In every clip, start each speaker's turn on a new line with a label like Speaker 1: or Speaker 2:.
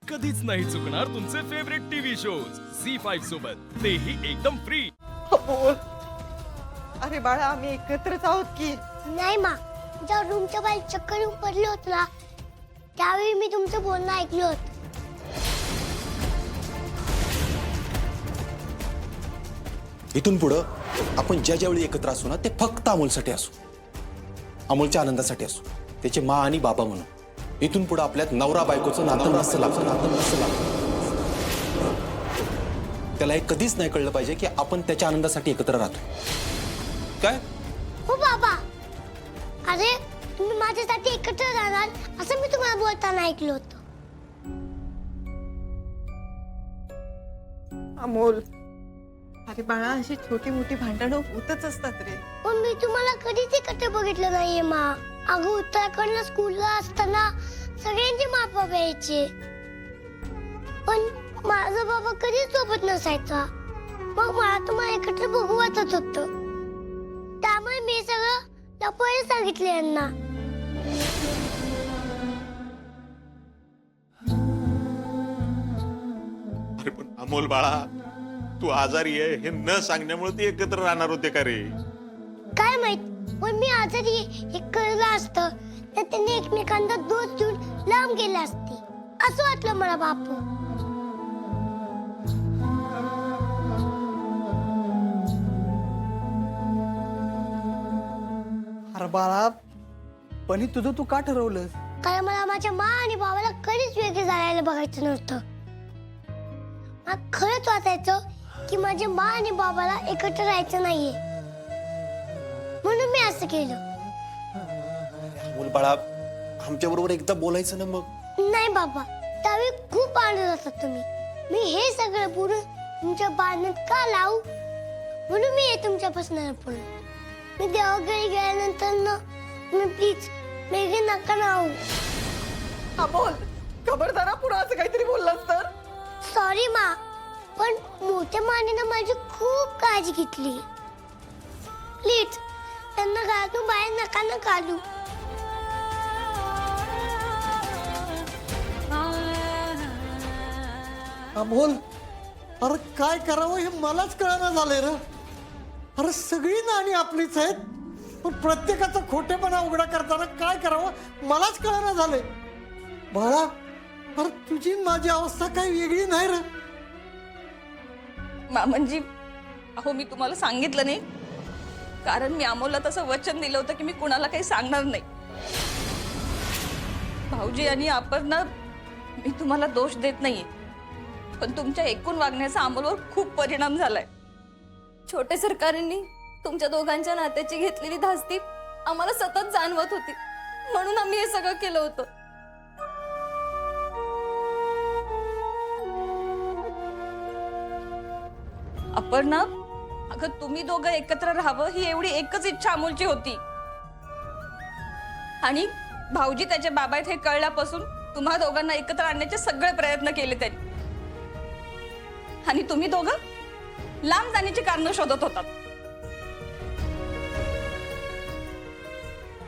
Speaker 1: कधीच नाही चुकणार तुमचे फेवरेट टीव्ही शोज झी5 सोबत, तेही एकदम फ्री.
Speaker 2: बोल. अरे बाळा, आम्ही एकत्रच आहोत की.
Speaker 3: नाही मा, जेव्हा रूमच्या बाहेर चक्कर येऊन पडले होत ना, त्यावेळी मी तुमचं बोलणं ऐकलं होतं.
Speaker 4: इथून पुढं आपण ज्या ज्यावेळी एकत्र असू ना, ते फक्त अमोलसाठी असू, अमोलच्या आनंदासाठी असू, त्याचे मा आणि बाबा म्हणून. इथून पुढे आपल्यात नवरा बायकोचं नातं नसतं लागतं. त्याला हे कधीच नाही कळलं पाहिजे की आपण त्याच्या आनंदासाठी एकत्र राहतो. काय
Speaker 3: हो बाबा, अरे तुम्ही माझ्यासाठी एकत्र राहणार असं मी तुम्हाला बोलताना ऐकलं होतं.
Speaker 2: अमोल, अरे बाळा, अशी छोटी मोठी भांडणं होतच असतात रे.
Speaker 3: पण मी तुम्हाला कधीच एकत्र बघितलं नाहीये मा. अगं उत्तराखंडला स्कूलला असताना सगळ्यांचे माप यायचे, पण माझा बाबा कधीच सोबत नसायचा. मग मला तुम्हाला एकत्र बघू वाटत होतं, त्यामुळे मी सगळं लपवायला सांगितलं यांना.
Speaker 5: अरे पण अमोल बाळा, तू आजारी आहे हे न सांगण्यामुळे ते एकत्र राहणार होते का रे?
Speaker 3: काय माहित, पण मी आजारी हे कळलं असतं तर त्यांनी एकमेकांना दोष देऊन लांब गेले असते असं वाटलं मला बापू.
Speaker 2: अरे बाळा, पण हे तुझं तू का ठरवलंस?
Speaker 3: कारण मला माझ्या मा आणि बाबाला कधीच वेगळे जायला बघायचं नव्हतं. मला खरंच वाटायचं की माझ्या मा आणि बाबाला एकत्र राहायचं नाहीये, म्हणून मी असं केलं.
Speaker 4: अमोल बाळा, आमच्या बरोबर एकदा बोलायचं ना मग.
Speaker 3: नाही बाबा, त्यावेळी खूप आनंद होतात तुम्ही. मी हे सगळं बोलून तुमच्या बांधण्यात का लावू, म्हणून मी हे तुमच्यापासून लपवलं. मी देवाघरी गेल्यानंतर ना तुम्ही प्लीज मेघे नका नावू.
Speaker 2: अमोल, खबरदारा, पुढे असं काहीतरी बोललास तर.
Speaker 3: सॉरी मा, पण मोठ्या मानेनं माझी खूप काळजी घेतली. प्लीज त्यांना घरातून बाहेर नका ना काढू.
Speaker 6: अमोल, अरे काय करावं हे मलाच कळना झालंय रे. अरे सगळी नाणी आपलीच आहेत, पण प्रत्येकाचा खोटेपणा उघडा करताना काय करावं मलाच कळना झालंय. बाळा, अरे तुझी माझी अवस्था काही वेगळी नाही रे.
Speaker 7: मामनजी, अहो मी तुम्हाला सांगितलं नाही, कारण मी अमोलला तसं वचन दिलं होतं की मी कुणाला काही सांगणार नाही. भाऊजी आणि अपर्णा, मी तुम्हाला दोष देत नाहीये, पण तुमच्या एकूण वागण्याचा अमोलवर खूप परिणाम झालाय.
Speaker 8: छोटे सरकारांनी तुमच्या दोघांच्या नात्याची घेतलेली धास्ती आम्हाला सतत जाणवत होती, म्हणून आम्ही हे सगळं केलं होतं.
Speaker 7: अपर्णा, अगं तुम्ही दोघं एकत्र राहावं ही एवढी एकच इच्छा अमोलची होती, आणि भाऊजी त्याचे बाबा आहेत हे कळल्यापासून तुम्हा दोघांना एकत्र आणण्याचे सगळे प्रयत्न केले त्यांनी, आणि तुम्ही दोघं लांब जाण्याची कारण शोधत होतात.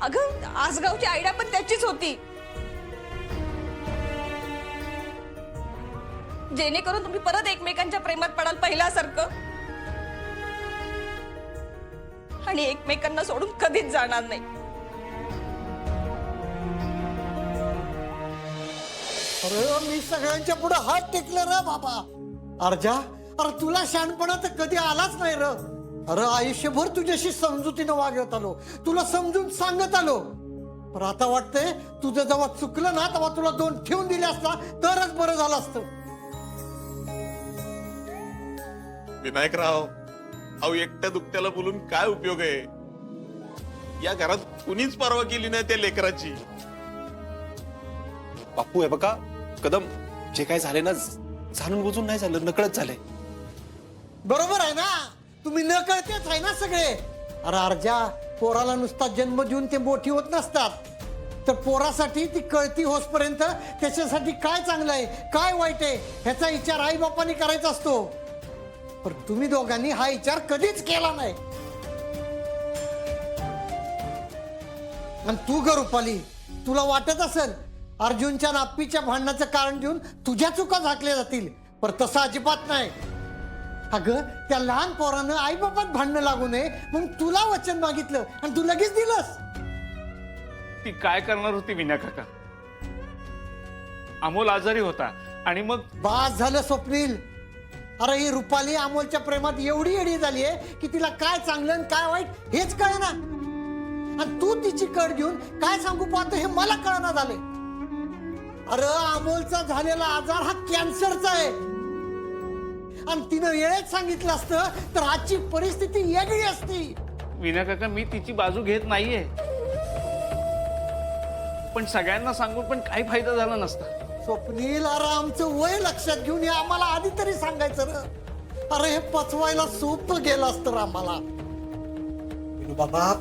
Speaker 7: अगं आसगावची आयडिया पण त्याचीच होती, जेणेकरून तुम्ही परत एकमेकांच्या प्रेमात पडाल पहिल्यासारखं, आणि एकमेकांना सोडून कधीच जाणार नाही.
Speaker 6: अरे मी सगळ्यांच्या पुढे हात टेकले रे बाबा. अर्जा, अरे तुला शहाणपणा तर कधी आलाच नाही र. अरे आयुष्यभर तुझ्याशी समजुतीनं वागत आलो, तुला समजून सांगत आलो, पण आता वाटतंय तुझं जेव्हा चुकलं ना तेव्हा तुला दोन ठेवून दिले असता तरच बरं झालं असतं.
Speaker 5: विनायकराव, अहो एकट्या दुकट्याला बोलून काय उपयोग आहे? या घरात कुणीच परवा केली नाही त्या लेकराची.
Speaker 4: बापू आहे बघा, कदम, जे काय झाले ना जाणून बुजून नाही झालं, नकळत झालंय.
Speaker 6: बरोबर आहे ना, तुम्ही न कळतेच आहे ना सगळे. अरे अर्जा, पोराला नुसता जन्म देऊन ते मोठी होत नसतात, तर पोरासाठी ती कळती होसपर्यंत त्याच्यासाठी काय चांगलं आहे काय वाईट आहे ह्याचा विचार आई बापांनी करायचा असतो. पण तुम्ही दोघांनी हा विचार कधीच केला नाही. आणि तू ग रुपाली, तुला वाटत असेल अर्जुनच्या आणि आप्पीच्या भांडणाचं कारण देऊन तुझ्या चुका झाकल्या जातील, पण तसं अजिबात नाही. अगं त्या लहान पोरानं आई बापात भांडणं लागू नये म्हणून तुला वचन मागितलं आणि तू लगेच दिलंस.
Speaker 9: ती काय करणार होती विना काका? अमोल आजारी होता आणि मग
Speaker 6: बास झालं स्वप्नील. अरे ही रुपाली अमोलच्या प्रेमात एवढी एडी झाली आहे की तिला काय चांगलं आणि काय वाईट हेच कळना. आणि तू तिची कड घेऊन काय सांगू पाहतो हे मला कळना झाले. अरे अमोलचा झालेला आजार हा कॅन्सरचा आहे आणि तिनं वेळेत सांगितलं असतं तर आजची परिस्थिती वेगळी असती.
Speaker 9: विना काका मी तिची बाजू घेत नाहीये, पण सगळ्यांना सांगून पण काही फायदा झाला नसता.
Speaker 6: स्वप्नील अरे आमचं वय लक्षात घेऊन हे आम्हाला आधी तरी सांगायचं र. अरे हे पचवायला सोपं गेलं असतं रे आम्हाला.
Speaker 10: बाबा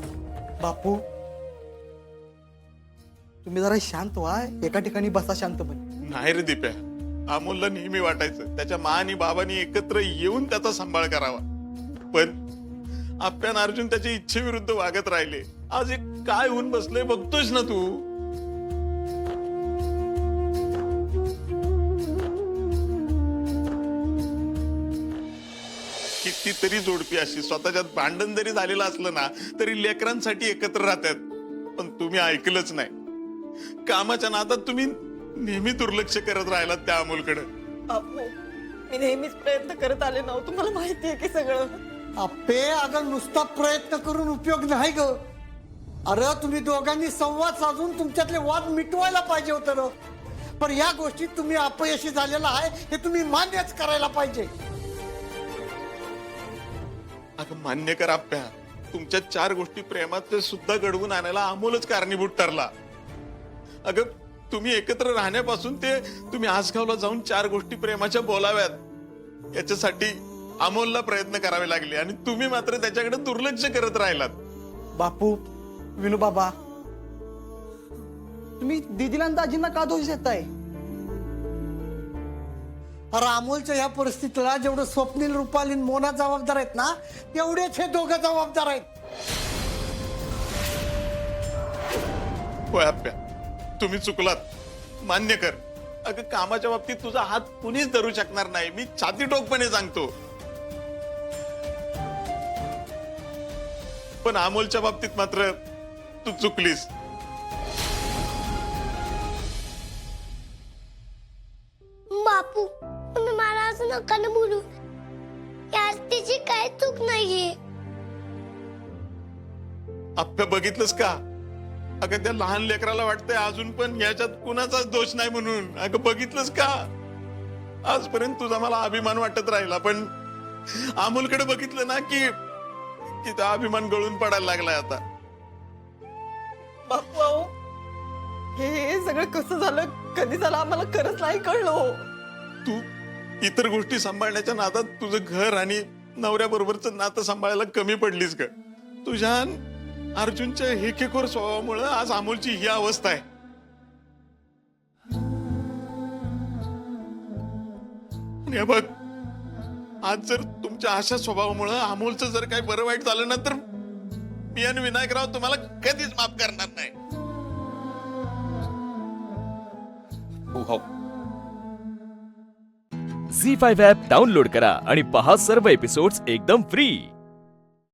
Speaker 10: बापू तुम्ही जरा शांत व्हा, एका ठिकाणी बसा शांतपणे.
Speaker 5: नाही रे दिप्या, अमोलला नेहमी वाटायचं त्याच्या मा आणि बाबांनी एकत्र येऊन त्याचा सांभाळ करावा, पण आप्यान अर्जुन त्याच्या इच्छेविरुद्ध वागत राहिले. आज एक काय होऊन बसलंय बघतोस ना तू. कितीतरी जोडपी अशी स्वतःच्यात भांडण जरी झालेलं असलं ना तरी लेकरांसाठी एकत्र राहतात, पण तुम्ही ऐकलंच नाही. कामाच्या नादात तुम्ही नेहमी दुर्लक्ष करत राहिलात त्या अमोलकडे.
Speaker 2: बापू मी नेहमीच प्रयत्न करत आले ना, तुम्हाला माहिती आहे की सगळं.
Speaker 6: आप्पे अगं नुसता प्रयत्न करून उपयोग नाही ग. अरे तुम्ही दोघांनी संवाद साधून तुमच्यातले वाद मिटवायला पाहिजे होतं ना. पण या गोष्टीत तुम्ही अपयशी झालेला आहे हे तुम्ही मान्यच करायला पाहिजे.
Speaker 5: अगं मान्य कर आप्या, तुमच्या 4 गोष्टी प्रेमात सुद्धा घडवून आणायला अमोलच कारणीभूत ठरला. अगं तुम्ही एकत्र राहण्यापासून ते तुम्ही आसगावला जाऊन 4 गोष्टी प्रेमाच्या बोलाव्यात याच्यासाठी अमोलला प्रयत्न करावे लागले आणि तुम्ही मात्र त्याच्याकडे दुर्लक्ष करत राहिलात.
Speaker 10: बापू विनू बाबा तुम्ही दीदीला आणि दाजींना का दोष देताय?
Speaker 6: अरे अमोलच्या या परिस्थितीला जेवढं स्वप्नील, रुपाली, मोना जबाबदार आहेत ना तेवढेच हे दोघं जबाबदार आहेत.
Speaker 5: होय आप्या, तुम्ही चुकलात, मान्य कर. अगं कामाच्या बाबतीत तुझा हात कुणीच धरू शकणार नाही, मी छाती टोकपणे सांगतो. पण अमोलच्या बाबतीत मात्र तू चुकलीस.
Speaker 3: बापू तुम्ही मला असं नका ना बोलू. यात तिची काय चूक नाहीये.
Speaker 5: आप्या बघितलंस का? अगं त्या लहान लेकराला वाटतंय अजून पण याच्यात कुणाचाच दोष नाही म्हणून. अगं बघितलंस का? आजपर्यंत तुझा मला अभिमान वाटत राहिला, पण अमोलकडे बघितलं ना की त्या अभिमान गळून पडायला लागलाय आता.
Speaker 2: बापू अहो हे सगळं कसं झालं, कधी झालं आम्हाला खरंच नाही कळलं.
Speaker 5: तू इतर गोष्टी सांभाळण्याच्या नादात तुझं घर आणि नवऱ्याबरोबरचं नातं सांभाळायला कमी पडलीस ग. तुझ्या अर्जुनच्या हेकेखोर स्वभावामुळे आज अमोलची ही अवस्था आहे. आणि बघ आज जर तुमच्या अशा स्वभावामुळे अमोलचं जर काही बरं वाईट झालं ना तर मी आणि विनायकराव तुम्हाला कधीच माफ करणार नाही.
Speaker 4: हो.
Speaker 1: झी 5 ॲप डाउनलोड करा आणि पहा सर्व एपिसोड्स एकदम फ्री.